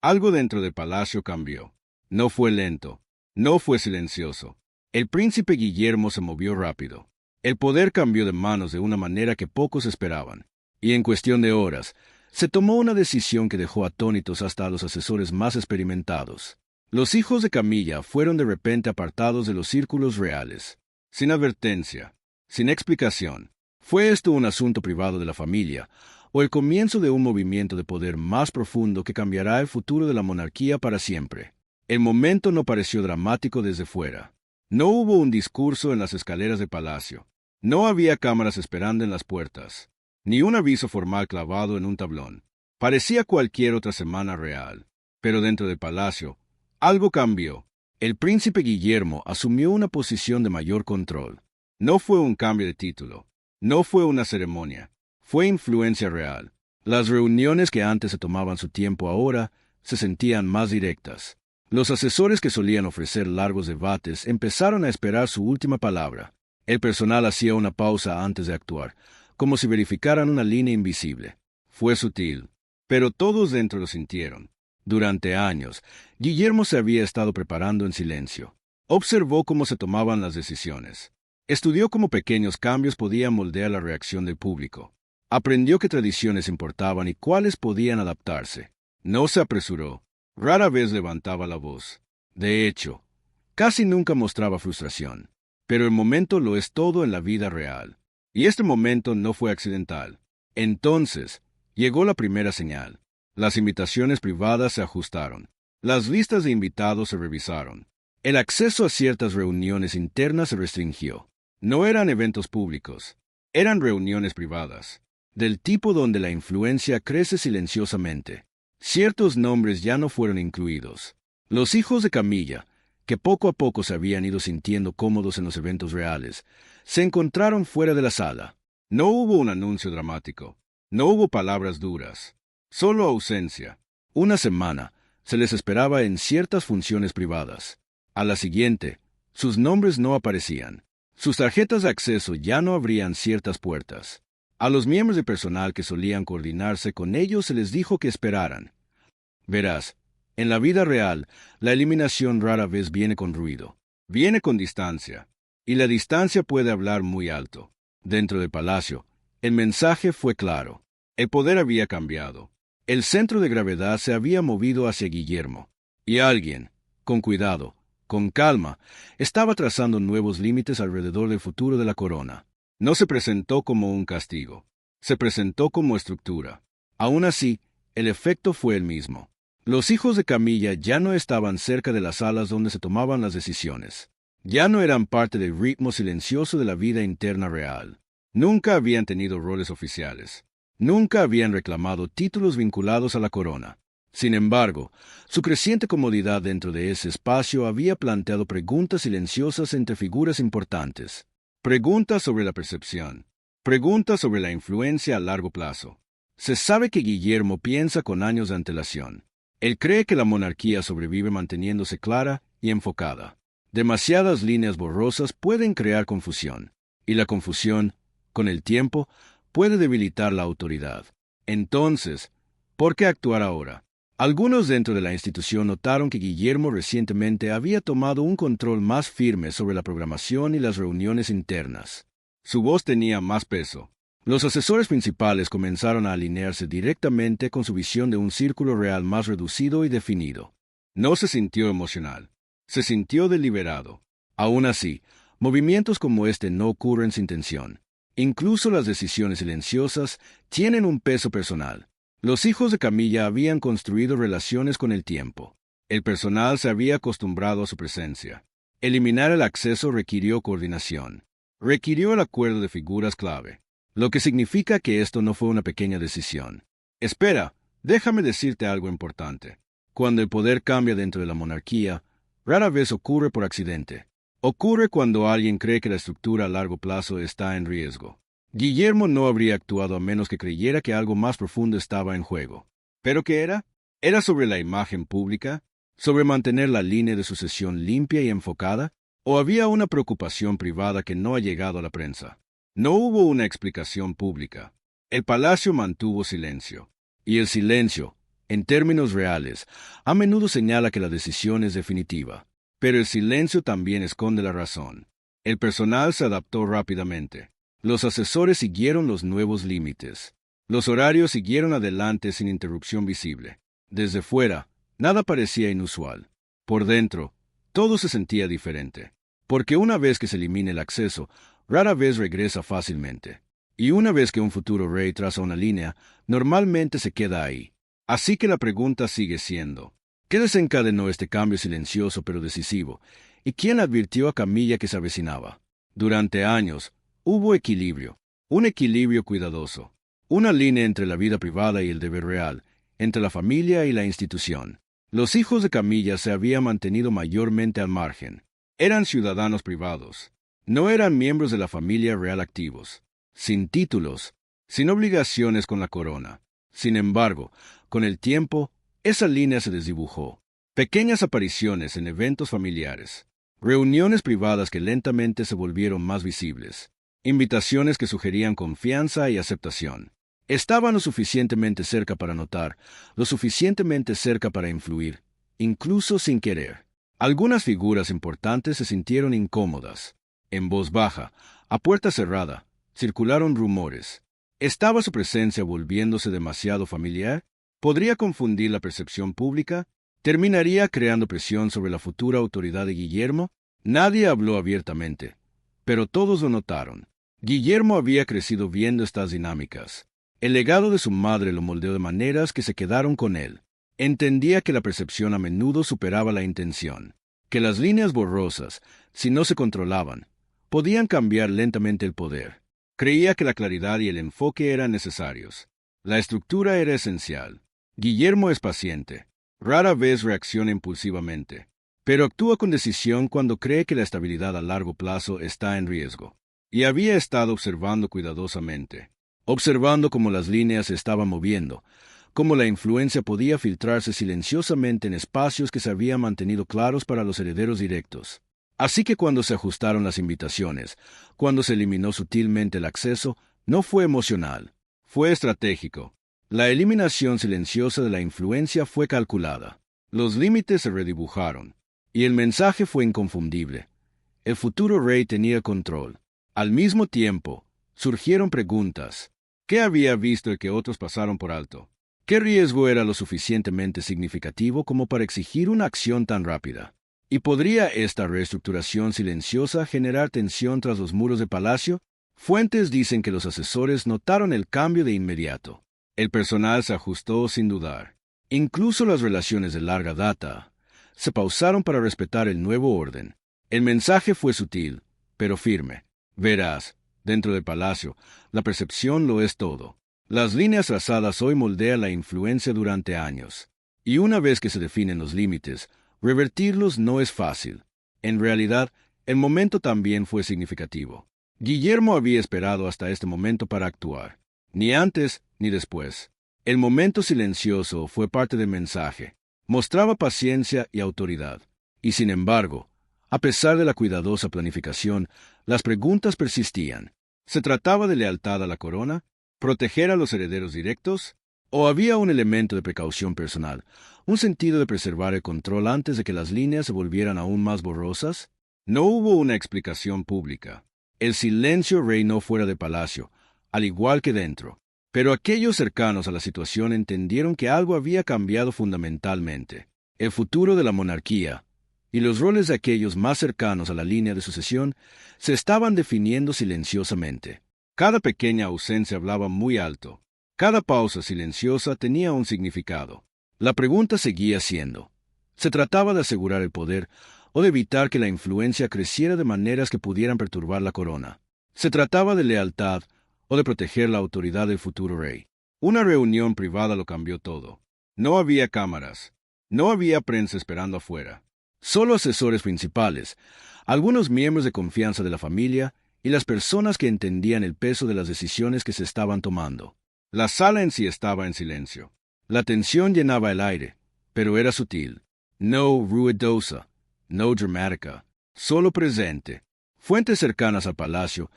Algo dentro del palacio cambió. No fue lento, no fue silencioso. El príncipe Guillermo se movió rápido. El poder cambió de manos de una manera que pocos esperaban. Y en cuestión de horas, se tomó una decisión que dejó atónitos hasta a los asesores más experimentados. Los hijos de Camilla fueron de repente apartados de los círculos reales, sin advertencia, sin explicación. ¿Fue esto un asunto privado de la familia, o el comienzo de un movimiento de poder más profundo que cambiará el futuro de la monarquía para siempre? El momento no pareció dramático desde fuera. No hubo un discurso en las escaleras del palacio. No había cámaras esperando en las puertas, ni un aviso formal clavado en un tablón. Parecía cualquier otra semana real. Pero dentro del palacio, algo cambió. El príncipe Guillermo asumió una posición de mayor control. No fue un cambio de título. No fue una ceremonia. Fue influencia real. Las reuniones que antes se tomaban su tiempo ahora se sentían más directas. Los asesores que solían ofrecer largos debates empezaron a esperar su última palabra. El personal hacía una pausa antes de actuar, como si verificaran una línea invisible. Fue sutil, pero todos dentro lo sintieron. Durante años, Guillermo se había estado preparando en silencio. Observó cómo se tomaban las decisiones. Estudió cómo pequeños cambios podían moldear la reacción del público. Aprendió qué tradiciones importaban y cuáles podían adaptarse. No se apresuró. Rara vez levantaba la voz. De hecho, casi nunca mostraba frustración. Pero el momento lo es todo en la vida real. Y este momento no fue accidental. Entonces, llegó la primera señal. Las invitaciones privadas se ajustaron. Las listas de invitados se revisaron. El acceso a ciertas reuniones internas se restringió. No eran eventos públicos. Eran reuniones privadas, del tipo donde la influencia crece silenciosamente. Ciertos nombres ya no fueron incluidos. Los hijos de Camilla, que poco a poco se habían ido sintiendo cómodos en los eventos reales, se encontraron fuera de la sala. No hubo un anuncio dramático. No hubo palabras duras. Solo ausencia. Una semana se les esperaba en ciertas funciones privadas. A la siguiente, sus nombres no aparecían. Sus tarjetas de acceso ya no abrían ciertas puertas. A los miembros de personal que solían coordinarse con ellos se les dijo que esperaran. Verás, en la vida real, la eliminación rara vez viene con ruido. Viene con distancia. Y la distancia puede hablar muy alto. Dentro del palacio, el mensaje fue claro. El poder había cambiado. El centro de gravedad se había movido hacia Guillermo. Y alguien, con cuidado, con calma, estaba trazando nuevos límites alrededor del futuro de la corona. No se presentó como un castigo. Se presentó como estructura. Aún así, el efecto fue el mismo. Los hijos de Camilla ya no estaban cerca de las salas donde se tomaban las decisiones. Ya no eran parte del ritmo silencioso de la vida interna real. Nunca habían tenido roles oficiales. Nunca habían reclamado títulos vinculados a la corona. Sin embargo, su creciente comodidad dentro de ese espacio había planteado preguntas silenciosas entre figuras importantes. Preguntas sobre la percepción. Preguntas sobre la influencia a largo plazo. Se sabe que Guillermo piensa con años de antelación. Él cree que la monarquía sobrevive manteniéndose clara y enfocada. Demasiadas líneas borrosas pueden crear confusión, y la confusión, con el tiempo, puede debilitar la autoridad. Entonces, ¿por qué actuar ahora? Algunos dentro de la institución notaron que Guillermo recientemente había tomado un control más firme sobre la programación y las reuniones internas. Su voz tenía más peso. Los asesores principales comenzaron a alinearse directamente con su visión de un círculo real más reducido y definido. No se sintió emocional. Se sintió deliberado. Aún así, movimientos como este no ocurren sin tensión. Incluso las decisiones silenciosas tienen un peso personal. Los hijos de Camilla habían construido relaciones con el tiempo. El personal se había acostumbrado a su presencia. Eliminar el acceso requirió coordinación. Requirió el acuerdo de figuras clave. Lo que significa que esto no fue una pequeña decisión. Espera, déjame decirte algo importante. Cuando el poder cambia dentro de la monarquía, rara vez ocurre por accidente. Ocurre cuando alguien cree que la estructura a largo plazo está en riesgo. Guillermo no habría actuado a menos que creyera que algo más profundo estaba en juego. ¿Pero qué era? ¿Era sobre la imagen pública? ¿Sobre mantener la línea de sucesión limpia y enfocada? ¿O había una preocupación privada que no ha llegado a la prensa? No hubo una explicación pública. El palacio mantuvo silencio. Y el silencio, En términos reales, a menudo señala que la decisión es definitiva, pero el silencio también esconde la razón. El personal se adaptó rápidamente. Los asesores siguieron los nuevos límites. Los horarios siguieron adelante sin interrupción visible. Desde fuera, nada parecía inusual. Por dentro, todo se sentía diferente. Porque una vez que se elimina el acceso, rara vez regresa fácilmente. Y una vez que un futuro rey traza una línea, normalmente se queda ahí. Así que la pregunta sigue siendo, ¿qué desencadenó este cambio silencioso pero decisivo? ¿Y quién advirtió a Camilla que se avecinaba? Durante años, hubo equilibrio, un equilibrio cuidadoso, una línea entre la vida privada y el deber real, entre la familia y la institución. Los hijos de Camilla se habían mantenido mayormente al margen. Eran ciudadanos privados. No eran miembros de la familia real activos, sin títulos, sin obligaciones con la corona. Sin embargo, con el tiempo, esa línea se desdibujó. Pequeñas apariciones en eventos familiares, reuniones privadas que lentamente se volvieron más visibles, invitaciones que sugerían confianza y aceptación. Estaban lo suficientemente cerca para notar, lo suficientemente cerca para influir, incluso sin querer. Algunas figuras importantes se sintieron incómodas. En voz baja, a puerta cerrada, circularon rumores. ¿Estaba su presencia volviéndose demasiado familiar? ¿Podría confundir la percepción pública? ¿Terminaría creando presión sobre la futura autoridad de Guillermo? Nadie habló abiertamente, pero todos lo notaron. Guillermo había crecido viendo estas dinámicas. El legado de su madre lo moldeó de maneras que se quedaron con él. Entendía que la percepción a menudo superaba la intención, que las líneas borrosas, si no se controlaban, podían cambiar lentamente el poder. Creía que la claridad y el enfoque eran necesarios. La estructura era esencial. Guillermo es paciente. Rara vez reacciona impulsivamente, pero actúa con decisión cuando cree que la estabilidad a largo plazo está en riesgo. Y había estado observando cuidadosamente, observando cómo las líneas se estaban moviendo, cómo la influencia podía filtrarse silenciosamente en espacios que se habían mantenido claros para los herederos directos. Así que cuando se ajustaron las invitaciones, cuando se eliminó sutilmente el acceso, no fue emocional, fue estratégico. La eliminación silenciosa de la influencia fue calculada. Los límites se redibujaron, y el mensaje fue inconfundible. El futuro rey tenía control. Al mismo tiempo, surgieron preguntas. ¿Qué había visto el que otros pasaron por alto? ¿Qué riesgo era lo suficientemente significativo como para exigir una acción tan rápida? ¿Y podría esta reestructuración silenciosa generar tensión tras los muros de palacio? Fuentes dicen que los asesores notaron el cambio de inmediato. El personal se ajustó sin dudar. Incluso las relaciones de larga data se pausaron para respetar el nuevo orden. El mensaje fue sutil, pero firme. Verás, dentro del palacio, la percepción lo es todo. Las líneas trazadas hoy moldean la influencia durante años. Y una vez que se definen los límites, revertirlos no es fácil. En realidad, el momento también fue significativo. Guillermo había esperado hasta este momento para actuar. Ni antes ni después. El momento silencioso fue parte del mensaje. Mostraba paciencia y autoridad. Y sin embargo, a pesar de la cuidadosa planificación, las preguntas persistían. ¿Se trataba de lealtad a la corona? ¿Proteger a los herederos directos? ¿O había un elemento de precaución personal, un sentido de preservar el control antes de que las líneas se volvieran aún más borrosas? No hubo una explicación pública. El silencio reinó fuera de palacio, al igual que dentro. Pero aquellos cercanos a la situación entendieron que algo había cambiado fundamentalmente. El futuro de la monarquía y los roles de aquellos más cercanos a la línea de sucesión se estaban definiendo silenciosamente. Cada pequeña ausencia hablaba muy alto. Cada pausa silenciosa tenía un significado. La pregunta seguía siendo, ¿se trataba de asegurar el poder o de evitar que la influencia creciera de maneras que pudieran perturbar la corona? ¿Se trataba de lealtad o de proteger la autoridad del futuro rey? Una reunión privada lo cambió todo. No había cámaras. No había prensa esperando afuera. Solo asesores principales, algunos miembros de confianza de la familia y las personas que entendían el peso de las decisiones que se estaban tomando. La sala en sí estaba en silencio. La tensión llenaba el aire, pero era sutil. No ruidosa, no dramática, solo presente. Fuentes cercanas al palacio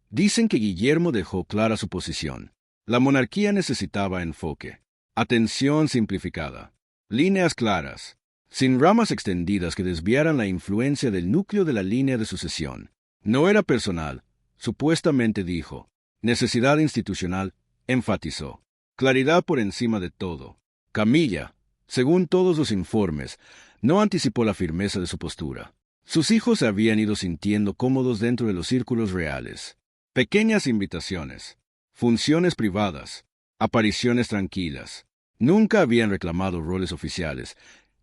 dicen que Guillermo dejó clara su posición. La monarquía necesitaba enfoque. Atención simplificada. Líneas claras, sin ramas extendidas que desviaran la influencia del núcleo de la línea de sucesión. No era personal, supuestamente dijo. Necesidad institucional, enfatizó. Claridad por encima de todo. Camilla, según todos los informes, no anticipó la firmeza de su postura. Sus hijos se habían ido sintiendo cómodos dentro de los círculos reales. Pequeñas invitaciones, funciones privadas, apariciones tranquilas. Nunca habían reclamado roles oficiales,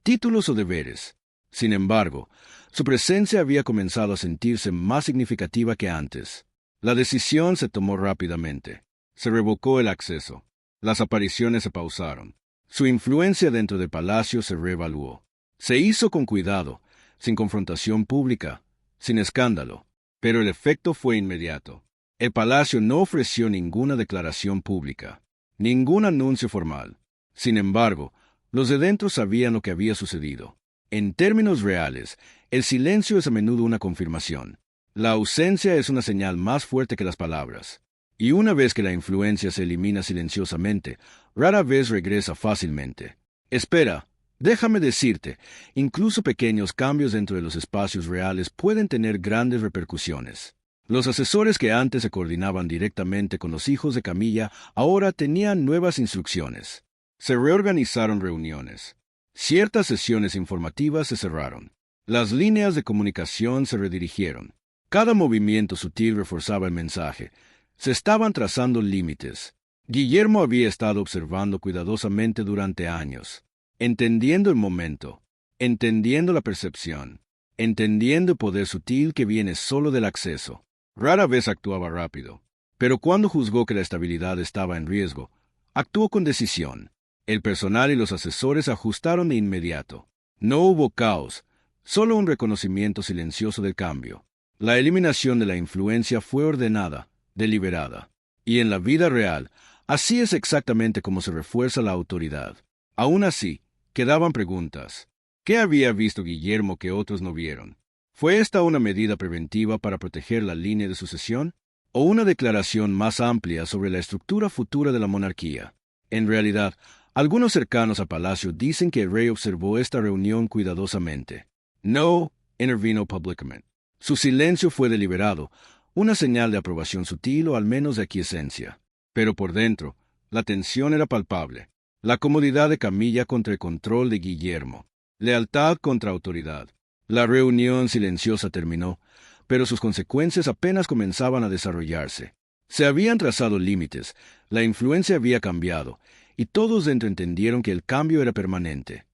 títulos o deberes. Sin embargo, su presencia había comenzado a sentirse más significativa que antes. La decisión se tomó rápidamente. Se revocó el acceso. Las apariciones se pausaron. Su influencia dentro del palacio se reevaluó. Se hizo con cuidado, sin confrontación pública, sin escándalo. Pero el efecto fue inmediato. El palacio no ofreció ninguna declaración pública, ningún anuncio formal. Sin embargo, los de dentro sabían lo que había sucedido. En términos reales, el silencio es a menudo una confirmación. La ausencia es una señal más fuerte que las palabras. Y una vez que la influencia se elimina silenciosamente, rara vez regresa fácilmente. Espera, déjame decirte, incluso pequeños cambios dentro de los espacios reales pueden tener grandes repercusiones. Los asesores que antes se coordinaban directamente con los hijos de Camilla ahora tenían nuevas instrucciones. Se reorganizaron reuniones. Ciertas sesiones informativas se cerraron. Las líneas de comunicación se redirigieron. Cada movimiento sutil reforzaba el mensaje. Se estaban trazando límites. Guillermo había estado observando cuidadosamente durante años, entendiendo el momento, entendiendo la percepción, entendiendo el poder sutil que viene solo del acceso. Rara vez actuaba rápido, pero cuando juzgó que la estabilidad estaba en riesgo, actuó con decisión. El personal y los asesores ajustaron de inmediato. No hubo caos, solo un reconocimiento silencioso del cambio. La eliminación de la influencia fue ordenada, deliberada. Y en la vida real, así es exactamente como se refuerza la autoridad. Aún así, quedaban preguntas. ¿Qué había visto Guillermo que otros no vieron? ¿Fue esta una medida preventiva para proteger la línea de sucesión? ¿O una declaración más amplia sobre la estructura futura de la monarquía? En realidad, algunos cercanos al palacio dicen que el rey observó esta reunión cuidadosamente. No, intervino públicamente. Su silencio fue deliberado, una señal de aprobación sutil o al menos de aquiescencia. Pero por dentro, la tensión era palpable. La comodidad de Camilla contra el control de Guillermo. Lealtad contra autoridad. La reunión silenciosa terminó, pero sus consecuencias apenas comenzaban a desarrollarse. Se habían trazado límites, la influencia había cambiado, y todos dentro entendieron que el cambio era permanente.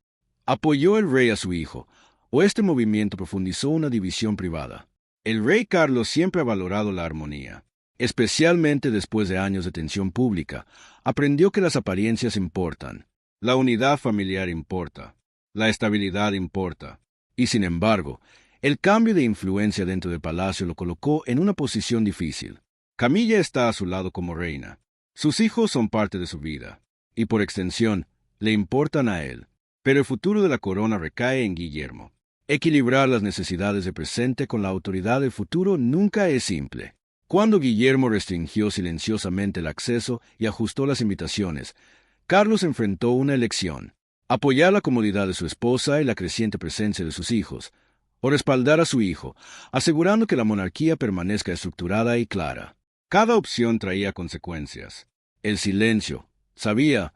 ¿Apoyó el rey a su hijo, o este movimiento profundizó una división privada? El rey Carlos siempre ha valorado la armonía. Especialmente después de años de tensión pública, aprendió que las apariencias importan. La unidad familiar importa. La estabilidad importa. Y sin embargo, el cambio de influencia dentro del palacio lo colocó en una posición difícil. Camilla está a su lado como reina. Sus hijos son parte de su vida. Y por extensión, le importan a él. Pero el futuro de la corona recae en Guillermo. Equilibrar las necesidades del presente con la autoridad del futuro nunca es simple. Cuando Guillermo restringió silenciosamente el acceso y ajustó las invitaciones, Carlos enfrentó una elección: apoyar la comodidad de su esposa y la creciente presencia de sus hijos, o respaldar a su hijo, asegurando que la monarquía permanezca estructurada y clara. Cada opción traía consecuencias. El silencio, sabía,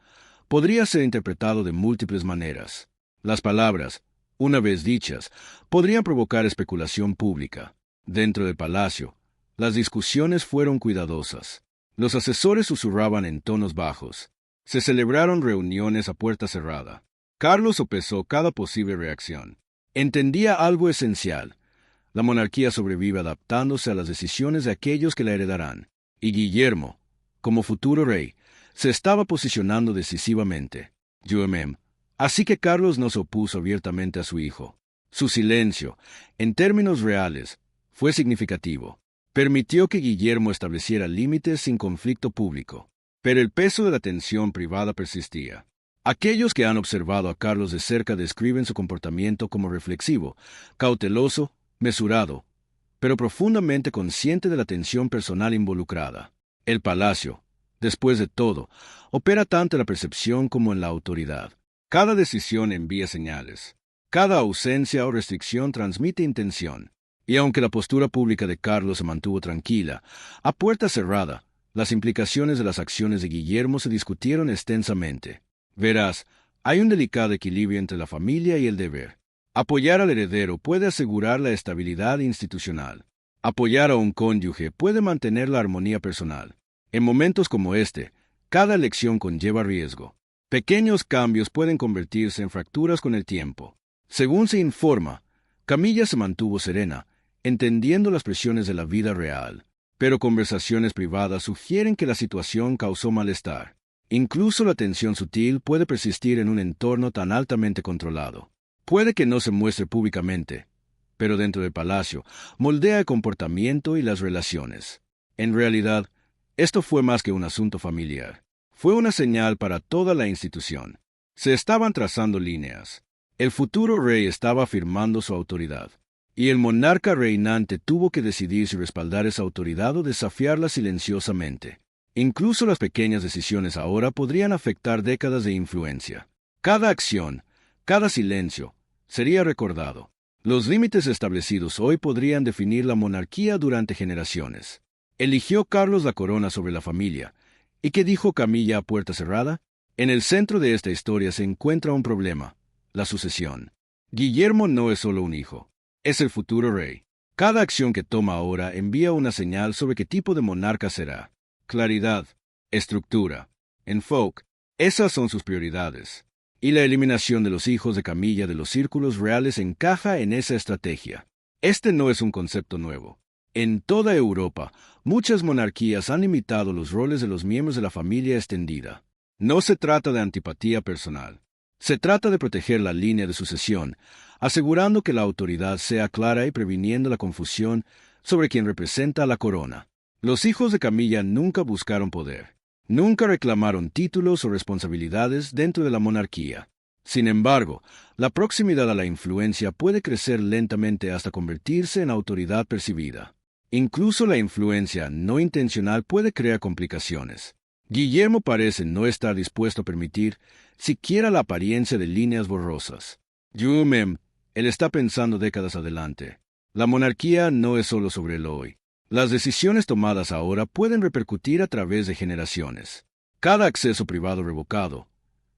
podría ser interpretado de múltiples maneras. Las palabras, una vez dichas, podrían provocar especulación pública. Dentro del palacio, las discusiones fueron cuidadosas. Los asesores susurraban en tonos bajos. Se celebraron reuniones a puerta cerrada. Carlos sopesó cada posible reacción. Entendía algo esencial. La monarquía sobrevive adaptándose a las decisiones de aquellos que la heredarán. Y Guillermo, como futuro rey, se estaba posicionando decisivamente. Así que Carlos no se opuso abiertamente a su hijo. Su silencio, en términos reales, fue significativo. Permitió que Guillermo estableciera límites sin conflicto público. Pero el peso de la tensión privada persistía. Aquellos que han observado a Carlos de cerca describen su comportamiento como reflexivo, cauteloso, mesurado, pero profundamente consciente de la tensión personal involucrada. El palacio, Después de todo, opera tanto en la percepción como en la autoridad. Cada decisión envía señales. Cada ausencia o restricción transmite intención. Y aunque la postura pública de Carlos se mantuvo tranquila, a puerta cerrada, las implicaciones de las acciones de Guillermo se discutieron extensamente. Verás, hay un delicado equilibrio entre la familia y el deber. Apoyar al heredero puede asegurar la estabilidad institucional. Apoyar a un cónyuge puede mantener la armonía personal. En momentos como este, cada elección conlleva riesgo. Pequeños cambios pueden convertirse en fracturas con el tiempo. Según se informa, Camilla se mantuvo serena, entendiendo las presiones de la vida real. Pero conversaciones privadas sugieren que la situación causó malestar. Incluso la tensión sutil puede persistir en un entorno tan altamente controlado. Puede que no se muestre públicamente, pero dentro del palacio moldea el comportamiento y las relaciones. En realidad, esto fue más que un asunto familiar. Fue una señal para toda la institución. Se estaban trazando líneas. El futuro rey estaba afirmando su autoridad, y el monarca reinante tuvo que decidir si respaldar esa autoridad o desafiarla silenciosamente. Incluso las pequeñas decisiones ahora podrían afectar décadas de influencia. Cada acción, cada silencio, sería recordado. Los límites establecidos hoy podrían definir la monarquía durante generaciones. Eligió Carlos la corona sobre la familia. ¿Y qué dijo Camilla a puerta cerrada? En el centro de esta historia se encuentra un problema: la sucesión. Guillermo no es solo un hijo, es el futuro rey. Cada acción que toma ahora envía una señal sobre qué tipo de monarca será. Claridad, estructura, enfoque, esas son sus prioridades. Y la eliminación de los hijos de Camilla de los círculos reales encaja en esa estrategia. Este no es un concepto nuevo. En toda Europa, muchas monarquías han limitado los roles de los miembros de la familia extendida. No se trata de antipatía personal. Se trata de proteger la línea de sucesión, asegurando que la autoridad sea clara y previniendo la confusión sobre quien representa a la corona. Los hijos de Camilla nunca buscaron poder. Nunca reclamaron títulos o responsabilidades dentro de la monarquía. Sin embargo, la proximidad a la influencia puede crecer lentamente hasta convertirse en autoridad percibida. Incluso la influencia no intencional puede crear complicaciones. Guillermo parece no estar dispuesto a permitir siquiera la apariencia de líneas borrosas. Él está pensando décadas adelante. La monarquía no es solo sobre el hoy. Las decisiones tomadas ahora pueden repercutir a través de generaciones. Cada acceso privado revocado,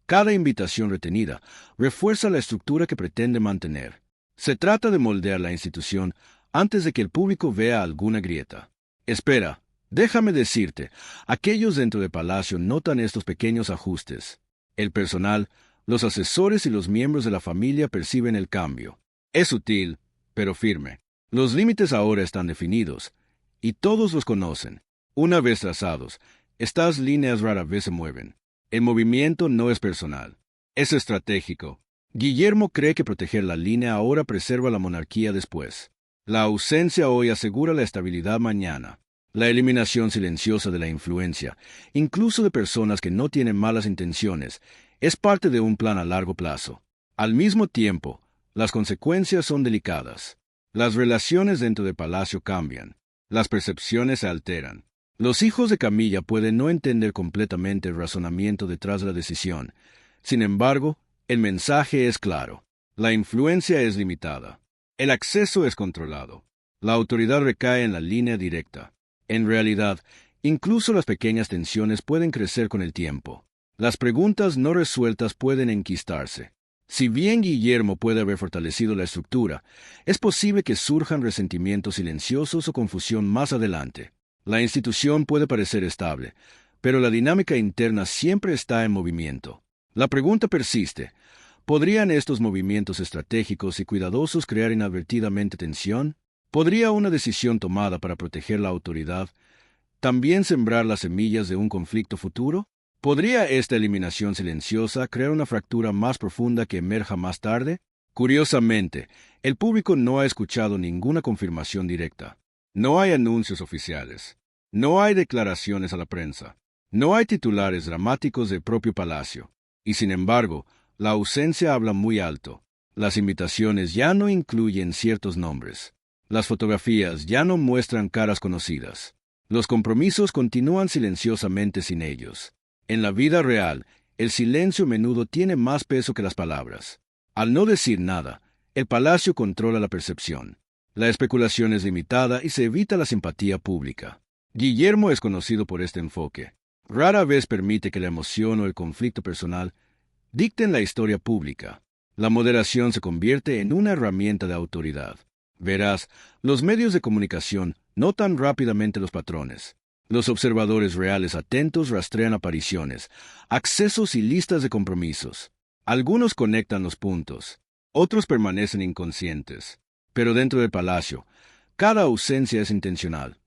cada invitación retenida, refuerza la estructura que pretende mantener. Se trata de moldear la institución antes de que el público vea alguna grieta. Espera, déjame decirte, aquellos dentro del palacio notan estos pequeños ajustes. El personal, los asesores y los miembros de la familia perciben el cambio. Es sutil, pero firme. Los límites ahora están definidos, y todos los conocen. Una vez trazados, estas líneas rara vez se mueven. El movimiento no es personal, es estratégico. Guillermo cree que proteger la línea ahora preserva la monarquía después. La ausencia hoy asegura la estabilidad mañana. La eliminación silenciosa de la influencia, incluso de personas que no tienen malas intenciones, es parte de un plan a largo plazo. Al mismo tiempo, las consecuencias son delicadas. Las relaciones dentro del palacio cambian. Las percepciones se alteran. Los hijos de Camilla pueden no entender completamente el razonamiento detrás de la decisión. Sin embargo, el mensaje es claro. La influencia es limitada. El acceso es controlado. La autoridad recae en la línea directa. En realidad, incluso las pequeñas tensiones pueden crecer con el tiempo. Las preguntas no resueltas pueden enquistarse. Si bien Guillermo puede haber fortalecido la estructura, es posible que surjan resentimientos silenciosos o confusión más adelante. La institución puede parecer estable, pero la dinámica interna siempre está en movimiento. La pregunta persiste: ¿podrían estos movimientos estratégicos y cuidadosos crear inadvertidamente tensión? ¿Podría una decisión tomada para proteger la autoridad también sembrar las semillas de un conflicto futuro? ¿Podría esta eliminación silenciosa crear una fractura más profunda que emerja más tarde? Curiosamente, el público no ha escuchado ninguna confirmación directa. No hay anuncios oficiales. No hay declaraciones a la prensa. No hay titulares dramáticos del propio palacio. Y sin embargo, la ausencia habla muy alto. Las invitaciones ya no incluyen ciertos nombres. Las fotografías ya no muestran caras conocidas. Los compromisos continúan silenciosamente sin ellos. En la vida real, el silencio a menudo tiene más peso que las palabras. Al no decir nada, el palacio controla la percepción. La especulación es limitada y se evita la simpatía pública. Guillermo es conocido por este enfoque. Rara vez permite que la emoción o el conflicto personal dicten la historia pública. La moderación se convierte en una herramienta de autoridad. Verás, los medios de comunicación notan rápidamente los patrones. Los observadores reales atentos rastrean apariciones, accesos y listas de compromisos. Algunos conectan los puntos, otros permanecen inconscientes. Pero dentro del palacio, cada ausencia es intencional,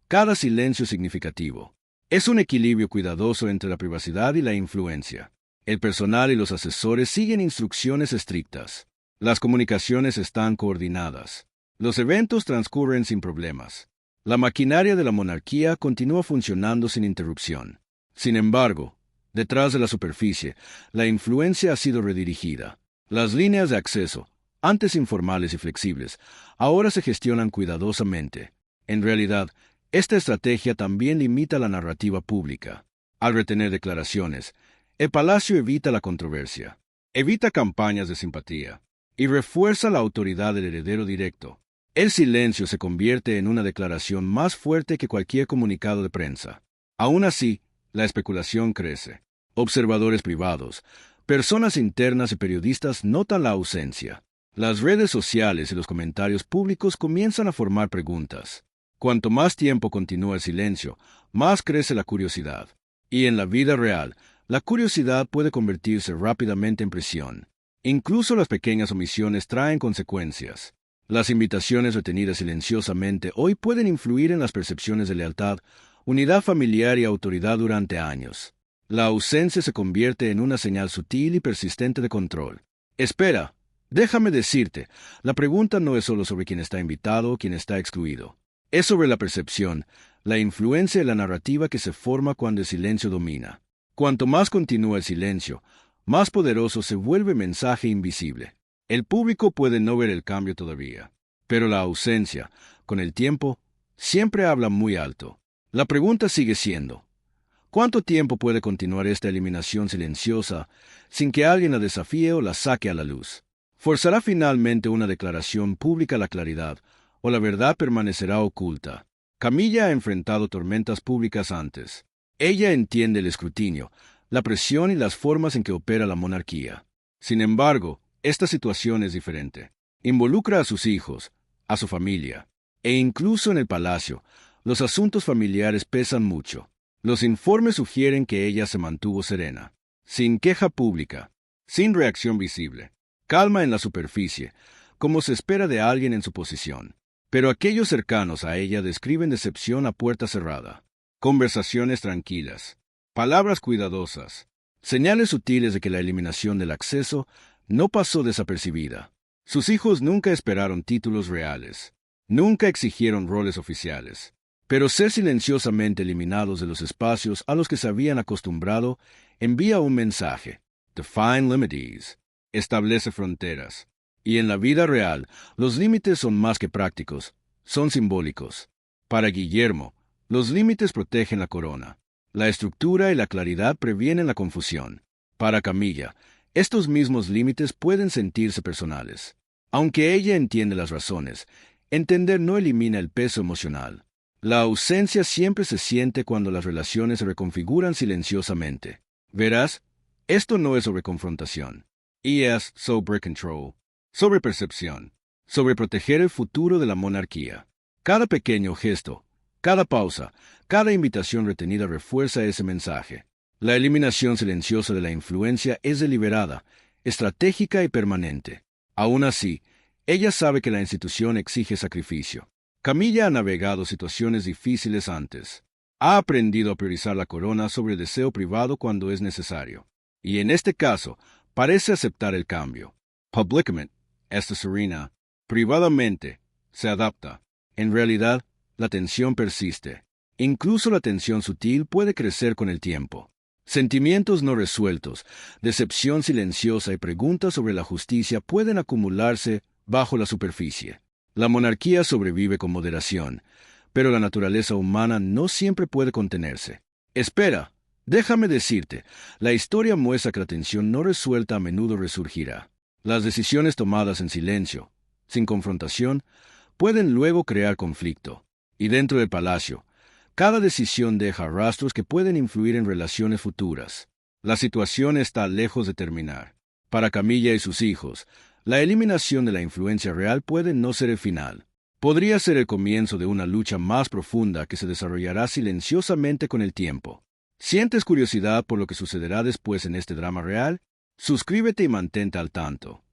cada silencio es significativo. Es un equilibrio cuidadoso entre la privacidad y la influencia. El personal y los asesores siguen instrucciones estrictas. Las comunicaciones están coordinadas. Los eventos transcurren sin problemas. La maquinaria de la monarquía continúa funcionando sin interrupción. Sin embargo, detrás de la superficie, la influencia ha sido redirigida. Las líneas de acceso, antes informales y flexibles, ahora se gestionan cuidadosamente. En realidad, esta estrategia también limita la narrativa pública. Al retener declaraciones, el palacio evita la controversia, evita campañas de simpatía y refuerza la autoridad del heredero directo. El silencio se convierte en una declaración más fuerte que cualquier comunicado de prensa. Aún así, la especulación crece. Observadores privados, personas internas y periodistas notan la ausencia. Las redes sociales y los comentarios públicos comienzan a formar preguntas. Cuanto más tiempo continúa el silencio, más crece la curiosidad. Y en la vida real, la curiosidad puede convertirse rápidamente en presión. Incluso las pequeñas omisiones traen consecuencias. Las invitaciones retenidas silenciosamente hoy pueden influir en las percepciones de lealtad, unidad familiar y autoridad durante años. La ausencia se convierte en una señal sutil y persistente de control. Espera, déjame decirte, la pregunta no es solo sobre quién está invitado o quién está excluido. Es sobre la percepción, la influencia y la narrativa que se forma cuando el silencio domina. Cuanto más continúa el silencio, más poderoso se vuelve el mensaje invisible. El público puede no ver el cambio todavía, pero la ausencia, con el tiempo, siempre habla muy alto. La pregunta sigue siendo, ¿cuánto tiempo puede continuar esta eliminación silenciosa sin que alguien la desafíe o la saque a la luz? ¿Forzará finalmente una declaración pública la claridad, o la verdad permanecerá oculta? Camilla ha enfrentado tormentas públicas antes. Ella entiende el escrutinio, la presión y las formas en que opera la monarquía. Sin embargo, esta situación es diferente. Involucra a sus hijos, a su familia, e incluso en el palacio, los asuntos familiares pesan mucho. Los informes sugieren que ella se mantuvo serena, sin queja pública, sin reacción visible, calma en la superficie, como se espera de alguien en su posición. Pero aquellos cercanos a ella describen decepción a puerta cerrada, conversaciones tranquilas, palabras cuidadosas, señales sutiles de que la eliminación del acceso no pasó desapercibida. Sus hijos nunca esperaron títulos reales, nunca exigieron roles oficiales, pero ser silenciosamente eliminados de los espacios a los que se habían acostumbrado envía un mensaje. Define limites. Establece fronteras. Y en la vida real, los límites son más que prácticos, son simbólicos. Para Guillermo, los límites protegen la corona. La estructura y la claridad previenen la confusión. Para Camilla, estos mismos límites pueden sentirse personales. Aunque ella entiende las razones, entender no elimina el peso emocional. La ausencia siempre se siente cuando las relaciones se reconfiguran silenciosamente. Verás, esto no es sobre confrontación. Y es sobre control, sobre percepción, sobre proteger el futuro de la monarquía. Cada pequeño gesto, cada pausa, cada invitación retenida refuerza ese mensaje. La eliminación silenciosa de la influencia es deliberada, estratégica y permanente. Aún así, ella sabe que la institución exige sacrificio. Camilla ha navegado situaciones difíciles antes. Ha aprendido a priorizar la corona sobre el deseo privado cuando es necesario. Y en este caso, parece aceptar el cambio. Públicamente, está serena. Privadamente, se adapta. En realidad, la tensión persiste. Incluso la tensión sutil puede crecer con el tiempo. Sentimientos no resueltos, decepción silenciosa y preguntas sobre la justicia pueden acumularse bajo la superficie. La monarquía sobrevive con moderación, Pero la naturaleza humana no siempre puede contenerse. Espera, déjame decirte, la historia muestra que la tensión no resuelta a menudo resurgirá. Las decisiones tomadas en silencio, sin confrontación, pueden luego crear conflicto. Y dentro del palacio, cada decisión deja rastros que pueden influir en relaciones futuras. La situación está lejos de terminar. Para Camilla y sus hijos, la eliminación de la influencia real puede no ser el final. Podría ser el comienzo de una lucha más profunda que se desarrollará silenciosamente con el tiempo. ¿Sientes curiosidad por lo que sucederá después en este drama real? Suscríbete y mantente al tanto.